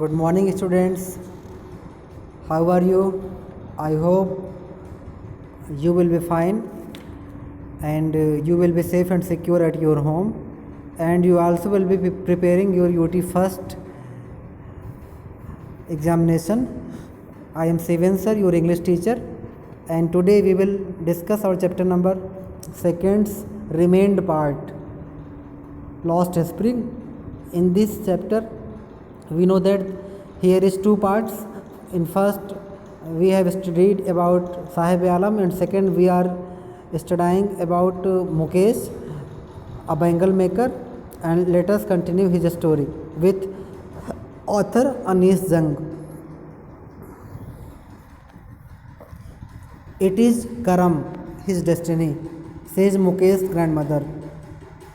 Good morning, students. How are you? I hope you will be fine and you will be safe and secure at your home, and you also will be preparing your UT first examination. I am Seven sir, your English teacher, and today we will discuss our chapter number second's remained part, Lost Spring. In this chapter we know that here is two parts. In first we have studied about Sahib Alam, and second we are studying about Mukesh, a bangle maker, and let us continue his story with author Anish Jung. It is Karam, his destiny, says Mukesh's grandmother,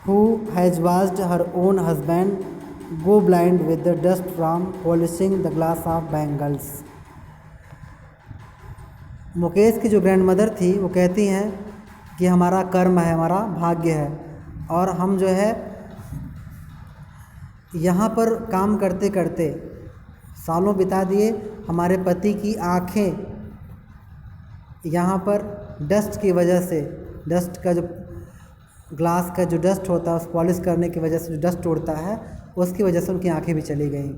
who has watched her own husband go blind with the dust from polishing the glass of bangles. Mukesh की जो grand mother थी वो कहती हैं कि हमारा कर्म है, हमारा भाग्य है, और हम जो है यहाँ पर काम करते करते सालों बिता दिए। हमारे पति की आँखें यहाँ पर डस्ट की वजह से, डस्ट का जो ग्लास का जो डस्ट होता है उस पॉलिश करने की वजह से जो डस्ट उड़ता है उसकी वजह से उनकी आंखें भी चली गई।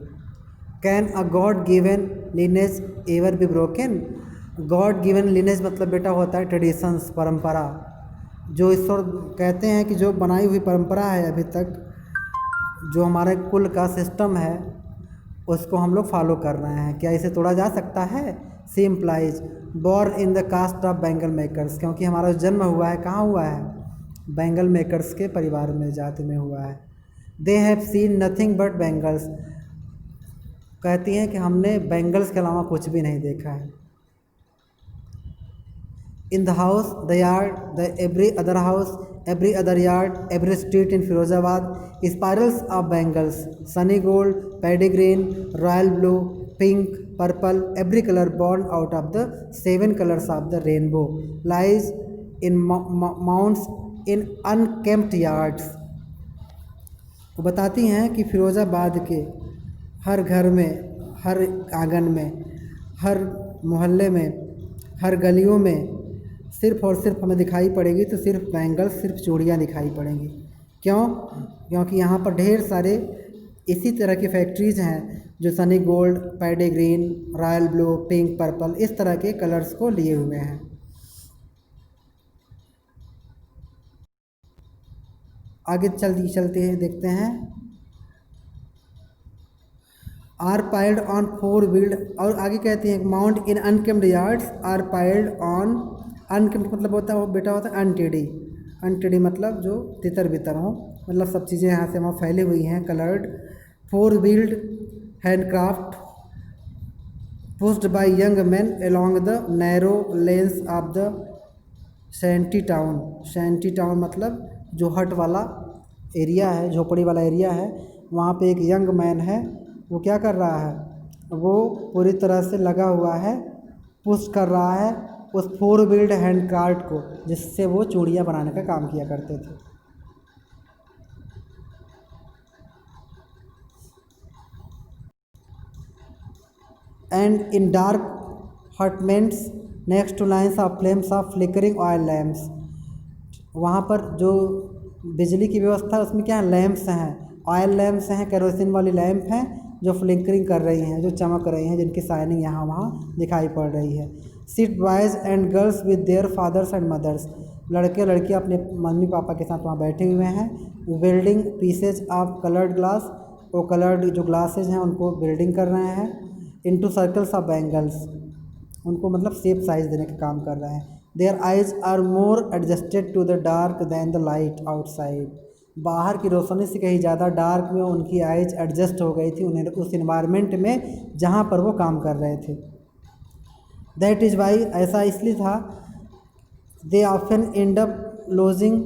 Can a God given lineage ever be broken? God given lineage मतलब बेटा होता है ट्रेडिशंस, परंपरा। जो ईश्वर कहते हैं कि जो बनाई हुई परंपरा है अभी तक, जो हमारे कुल का सिस्टम है उसको हम लोग फॉलो कर रहे हैं, क्या इसे तोड़ा जा सकता है? She implies born in the caste of bangle makers, क्योंकि हमारा जन्म हुआ है, कहाँ हुआ है? बैंगल मेकर्स के परिवार में, जाति में हुआ है। They have seen nothing but bangles, कहती हैं कि हमने बैंगल्स के अलावा कुछ भी नहीं देखा है। In the house, the yard, the every other house, every other yard, every street in Firozabad, spirals of bangles, Sunny gold, paddy green, royal blue, pink, purple, every colour born out of the 7 colors of the rainbow lies in mounds in unkempt yards. वो बताती हैं कि फिरोज़ाबाद के हर घर में, हर आंगन में, हर मोहल्ले में, हर गलियों में सिर्फ़ और सिर्फ हमें दिखाई पड़ेगी तो सिर्फ बैंगल्स, सिर्फ चूड़ियाँ दिखाई पड़ेंगी। क्यों? क्योंकि यहाँ पर ढेर सारे इसी तरह की फैक्ट्रीज़ हैं जो Sunny gold, paddy green, royal blue, pink, purple इस तरह के कलर्स को लिए हुए हैं। आगे चलते हैं, देखते हैं। आर पाइल्ड ऑन 4 व्हील्ड, और आगे कहती हैं mount in unkempt yards are piled on, unkempt मतलब होता है वो बेटा होता है अनटेडी, अनटेडी मतलब जो तितर बितर हो, मतलब सब चीज़ें यहाँ से वहाँ फैली हुई हैं। Coloured 4 wheeled handcraft pushed by young man along the narrow lanes of the shanty town. Shanty town मतलब जो हट वाला एरिया है, झोपड़ी वाला एरिया है, वहाँ पे एक यंग मैन है। वो क्या कर रहा है? वो पूरी तरह से लगा हुआ है, पुश कर रहा है उस 4 व्हील्ड हैंड कार्ट को, जिससे वो चूड़ियाँ बनाने का काम किया करते थे। And in dark hutments next two lines of flames of flickering oil lamps, वहाँ पर जो बिजली की व्यवस्था है उसमें क्या है? लैम्प्स हैं, ऑयल लैम्प्स हैं, केरोसिन वाली लैम्प हैं जो फ्लिकरिंग कर रही हैं, जो चमक रही हैं, जिनकी शाइनिंग यहाँ वहाँ दिखाई पड़ रही है। Sit boys and girls with their fathers and mothers, लड़के लड़कियाँ अपने मम्मी पापा के साथ वहाँ बैठे हुए हैं। Building pieces of coloured glass, वो कलर्ड जो ग्लासेज हैं उनको बिल्डिंग कर रहे हैं। इनटू सर्कल्स ऑफ बैंगल्स, उनको मतलब शेप साइज देने का काम कर रहे हैं। Their eyes are more adjusted to the dark than the light outside, बाहर की रोशनी से कहीं ज़्यादा डार्क में उनकी आइज एडजस्ट हो गई थी उन्हें उस इन्वायरमेंट में जहाँ पर वो काम कर रहे थे। दैट इज़ वाई, ऐसा इसलिए था, they often end up losing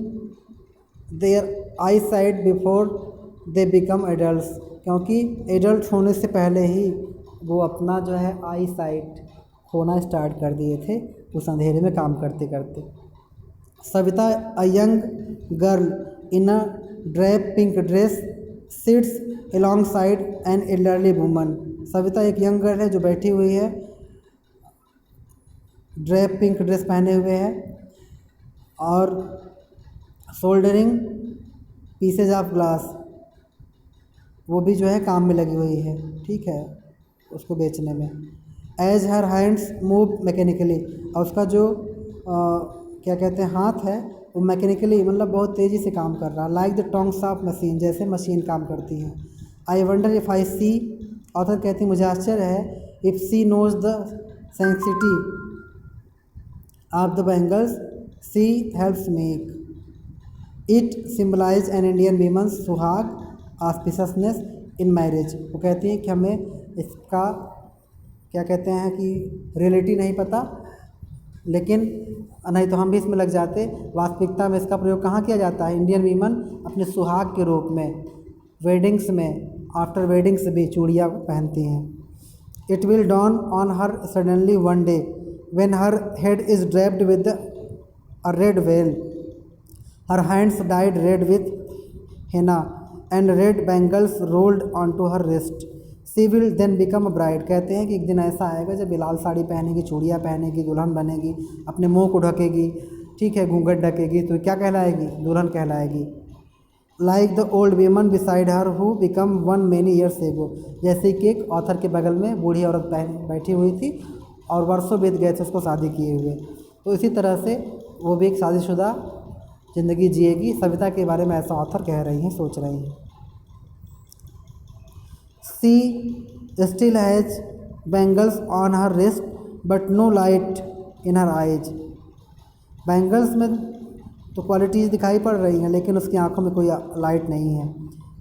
their eyesight before they become adults, क्योंकि एडल्ट होने से पहले ही वो अपना जो है आई साइट खोना स्टार्ट कर दिए थे उस अंधेरे में काम करते करते। Savita, a young girl in a drape pink dress, sits alongside an elderly woman Savita एक यंग गर्ल है जो बैठी हुई है, ड्रेप पिंक ड्रेस पहने हुए है और सोल्डरिंग पीसेज ऑफ ग्लास, वो भी जो है काम में लगी हुई है, ठीक है, उसको बेचने में। As her hands move mechanically, और उसका जो क्या कहते हैं हाथ है वो मैकेनिकली मतलब बहुत तेज़ी से काम कर रहा है। Like the tongs of machine, जैसे मशीन काम करती है। I wonder if I she, author कहती मुझे आश्चर्य है, if she knows the sanctity of the bangles she helps make it symbolise an Indian women's suhaag auspiciousness in marriage. वो कहती हैं कि हमें इसका क्या कहते हैं कि रियलिटी नहीं पता, लेकिन नहीं तो हम भी इसमें लग जाते। वास्तविकता में इसका प्रयोग कहाँ किया जाता है? इंडियन वीमन अपने सुहाग के रूप में, वेडिंग्स में, आफ्टर वेडिंग्स भी चूड़ियाँ पहनती हैं। It will dawn on her suddenly one day when her head is draped with a red veil, her hands dyed red with henna and red bangles rolled on to her wrist, she will then become a bride. कहते हैं कि एक दिन ऐसा आएगा जब लाल साड़ी पहनेगी, चूड़ियाँ पहनेगी, दुल्हन बनेगी, अपने मुंह को ढकेगी, ठीक है, घूंघट ढकेगी, तो क्या कहलाएगी? दुल्हन कहलाएगी। Like the old women beside her who become one many years ago, जैसे कि एक ऑथर के बगल में बूढ़ी औरत बैठी हुई थी और वर्षों बीत गए थे उसको शादी किए हुए, तो इसी तरह से वो भी एक शादीशुदा ज़िंदगी जिएगी। सविता के बारे में ऐसा ऑथर कह रही हैं, सोच रही हैं। She still has bangles on her wrist but no light in her eyes. Bangles में तो क्वालिटीज़ दिखाई पड़ रही हैं लेकिन उसकी आंखों में कोई लाइट नहीं है।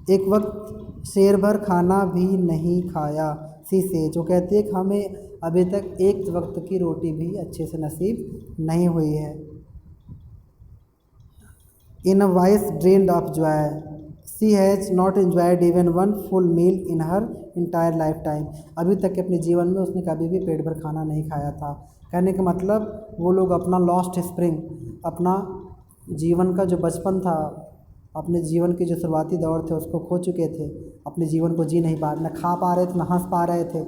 एक वक्त शेर भर खाना भी नहीं खाया सी से, जो कहती है कि हमें अभी तक एक वक्त की रोटी भी अच्छे से नसीब नहीं हुई है। In a voice drained of joy she has not enjoyed even one full meal in her entire lifetime. अभी तक के अपने जीवन में उसने कभी भी पेट भर खाना नहीं खाया था। कहने का मतलब वो लोग अपना लॉस्ट स्प्रिंग, अपना जीवन का जो बचपन था, अपने जीवन के जो शुरुआती दौर थे उसको खो चुके थे, अपने जीवन को जी नहीं पा रहे, न खा पा रहे थे, न हंस पा रहे थे,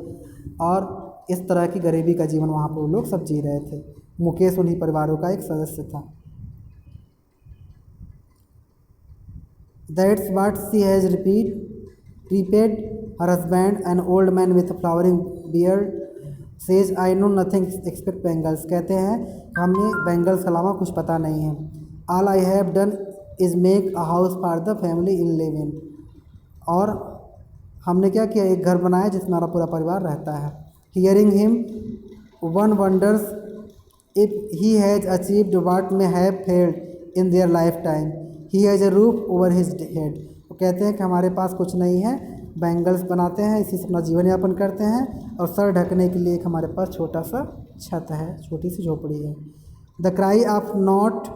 और इस तरह की गरीबी का जीवन वहाँ पर वो लोग सब जी रहे थे। मुकेश उन्हीं परिवारों का एक सदस्य था। That's what she has repaid her husband, an old man with a flowering beard, says I know nothing except bangles। कहते हैं हमें बैंगल्स के अलावा कुछ पता नहीं है। All I have done is make a house for the family in live in। और हमने क्या किया? एक घर बनाया जिसमें हमारा पूरा परिवार रहता है। Hearing him, one wonders if he has achieved what may have failed in their lifetime। He has a roof over his head। वो कहते हैं कि हमारे पास कुछ नहीं है, बैंगल्स बनाते हैं, इसी से अपना जीवन यापन करते हैं, और सर ढकने के लिए एक हमारे पास छोटा सा छत है, छोटी सी झोपड़ी है। The cry of not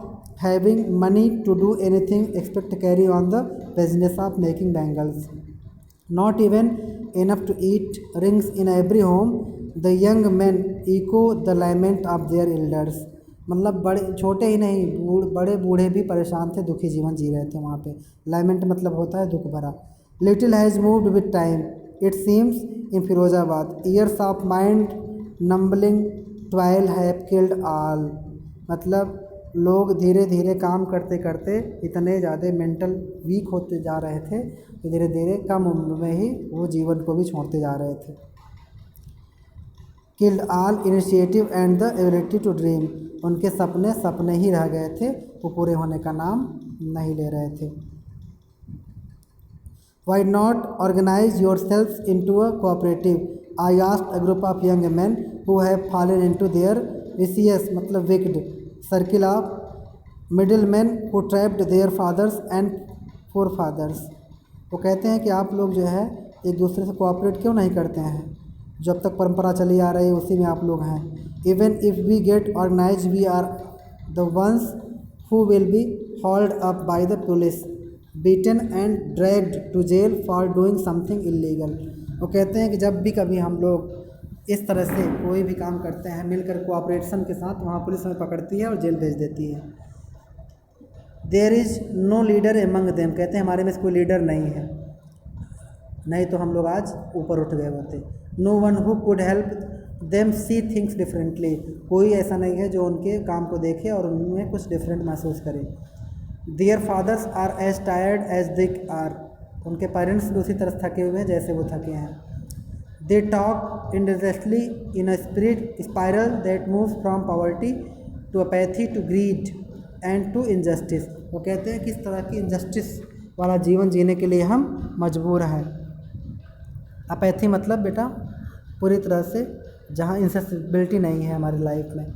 having money to do anything expect carry on the business of making bangles, not even enough to eat rings in every home, the young man echo the lament of their elders. मतलब बड़े छोटे ही नहीं, बड़े बूढ़े भी परेशान थे, दुखी जीवन जी रहे थे वहाँ पे। लैमेंट मतलब होता है दुख भरा। Little has moved with time it seems in Firozabad, years of mind numbing toil have killed all. मतलब लोग धीरे धीरे काम करते करते इतने ज़्यादा मेंटल वीक होते जा रहे थे कि धीरे धीरे कम उम्र में ही वो जीवन को भी छोड़ते जा रहे थे। Killed all initiative and the ability to dream. उनके सपने सपने ही रह गए थे, वो पूरे होने का नाम नहीं ले रहे थे। Why not organise yourself into a cooperative, I asked a group of young men who have fallen into their vicious मतलब wicked circle of middlemen who trapped their fathers and forefathers. वो कहते हैं कि आप लोग जो है एक दूसरे से कोऑपरेट क्यों नहीं करते हैं? जब तक परंपरा चली आ रही है उसी में आप लोग हैं। Even if we get organise we are the ones who will be hauled up by the police, beaten and dragged to jail for doing something illegal. वो कहते हैं कि जब भी कभी हम लोग इस तरह से कोई भी काम करते हैं मिलकर कोऑपरेशन के साथ, वहाँ पुलिस हमें पकड़ती है और जेल भेज देती है। There is no leader among them. कहते हैं हमारे में कोई लीडर नहीं है, नहीं तो हम लोग आज ऊपर उठ गए होते। No one who could help them see things differently, कोई ऐसा नहीं है जो उनके काम को देखे और उनमें कुछ डिफरेंट महसूस करे। Their fathers are as tired as they are, उनके पेरेंट्स भी उसी तरह थके हुए हैं जैसे वो थके हैं। They talk interestingly in a spirit spiral that moves from poverty to apathy to greed and to injustice, वो कहते हैं कि इस तरह की इनजस्टिस वाला जीवन जीने के लिए हम मजबूर हैं। अपैथी मतलब बेटा पूरी तरह से जहाँ इंसेसिबिलिटी नहीं है हमारी लाइफ में,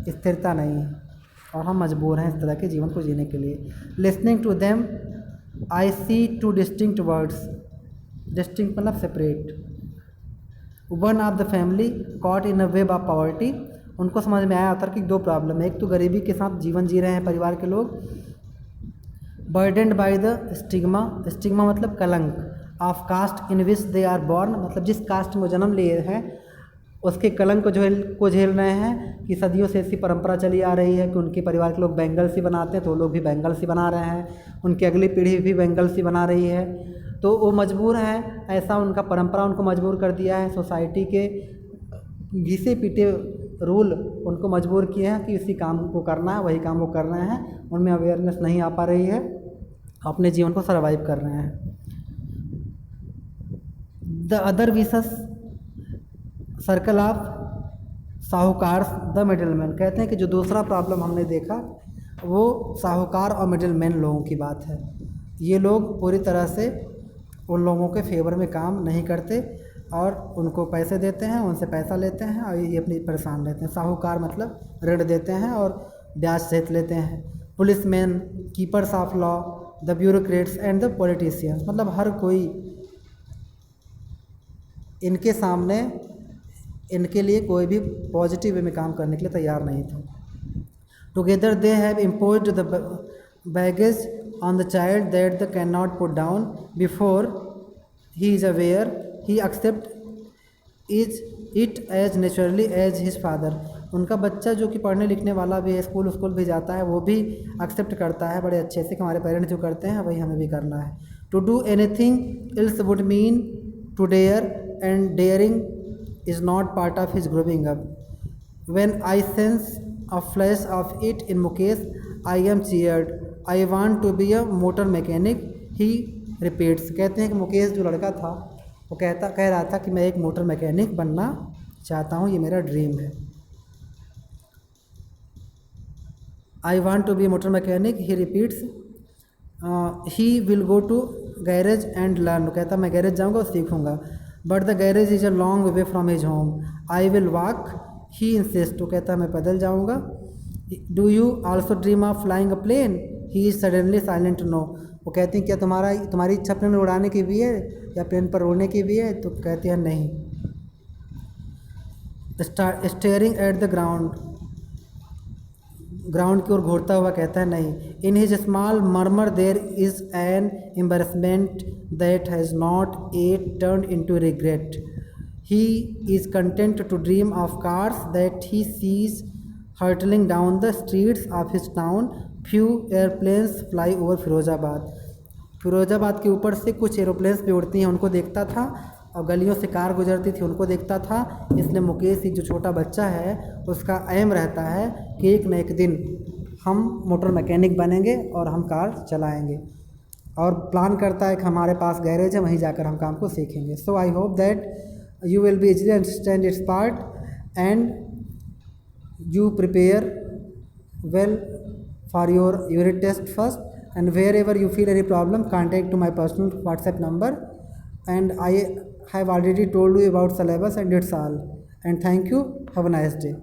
स्थिरता नहीं है, और हम मजबूर हैं इस तरह के जीवन को जीने के लिए। Listening to them I see two distinct words, distinct मतलब separate. One of the family caught in a web of poverty, उनको समझ में आया था कि दो प्रॉब्लम है, एक तो गरीबी के साथ जीवन जी रहे हैं परिवार के लोग, burdened by the stigma, stigma मतलब कलंक, of caste in which they are born, मतलब जिस कास्ट में जन्म लिए हैं उसके कलंक को झेल रहे हैं कि सदियों से ऐसी परंपरा चली आ रही है कि उनके परिवार के लोग बैंगल्स ही बनाते हैं तो वो लोग भी बैंगल्स ही बना रहे हैं, उनकी अगली पीढ़ी भी बैंगल्स ही बना रही है, तो वो मजबूर हैं, ऐसा उनका परंपरा उनको मजबूर कर दिया है, सोसाइटी के घिसे पीटे रूल उनको मजबूर किए हैं कि इसी काम को करना है, वही काम वो कर रहे हैं, उनमें अवेयरनेस नहीं आ पा रही है, अपने जीवन को सर्वाइव कर रहे हैं। The other wishes circle of साहूकार द मिडिलमैन, कहते हैं कि जो दूसरा प्रॉब्लम हमने देखा वो साहूकार और मिडिलमैन लोगों की बात है। ये लोग पूरी तरह से उन लोगों के फेवर में काम नहीं करते और उनको पैसे देते हैं, उनसे पैसा लेते हैं और ये अपनी परेशान रहते हैं। साहूकार मतलब ऋण देते हैं और ब्याज सहित लेते हैं। Policeman, keepers of law, the bureaucrats and the politicians, मतलब हर कोई इनके सामने, इनके लिए कोई भी पॉजिटिव वे में काम करने के लिए तैयार नहीं था। Together they have imposed the baggage on the child that the can not put down before he is aware he accept is it as naturally as his father, उनका बच्चा जो कि पढ़ने लिखने वाला भी है, स्कूल भी जाता है, वो भी एक्सेप्ट करता है बड़े अच्छे से कि हमारे पेरेंट्स जो करते हैं वही हमें भी करना है। To do anything else would mean to dare and daring is not part of his growing up. When I sense a flash of it in Mukesh, I am cheered. I want to be a motor mechanic, he repeats. कहते हैं कि मुकेश जो लड़का था वो कह रहा था कि मैं एक मोटर मैकेनिक बनना चाहता हूँ, ये मेरा ड्रीम है। I want to be a motor mechanic, he repeats. He will go to garage and learn. कहता मैं गैरेज जाऊँगा और सीखूँगा। But the garage is a long way from his home, I will walk, he insists, तो कहता मैं पैदल जाऊँगा। Do you also dream of flying a plane, he is suddenly silent no, वो कहती हैं क्या तुम्हारी इच्छा प्लेन उड़ाने की भी है या प्लेन पर उड़ने की भी है, तो कहती है नहीं। स्टेयरिंग एट द ग्राउंड की ओर घूरता हुआ कहता है नहीं। In his small murmur there is an embarrassment that has not at turn into regret, he is content to dream of cars that he sees hurtling down the streets of his town, few airplanes fly over Firozabad, Firozabad के ऊपर से कुछ aeroplanes भी उड़ती हैं उनको देखता था और गलियों से कार गुजरती थी उनको देखता था। इसलिए मुकेश जो छोटा बच्चा है उसका एम रहता है कि एक न एक दिन हम मोटर मैकेनिक बनेंगे और हम कार चलाएंगे, और प्लान करता है कि हमारे पास गैरेज है वहीं जाकर हम काम को सीखेंगे। So I hope that you will be easily understand its part and you prepare well for your unit test first, and wherever you feel any problem contact to my personal WhatsApp number, and I have already told you about syllabus and it's all, and thank you, have a nice day.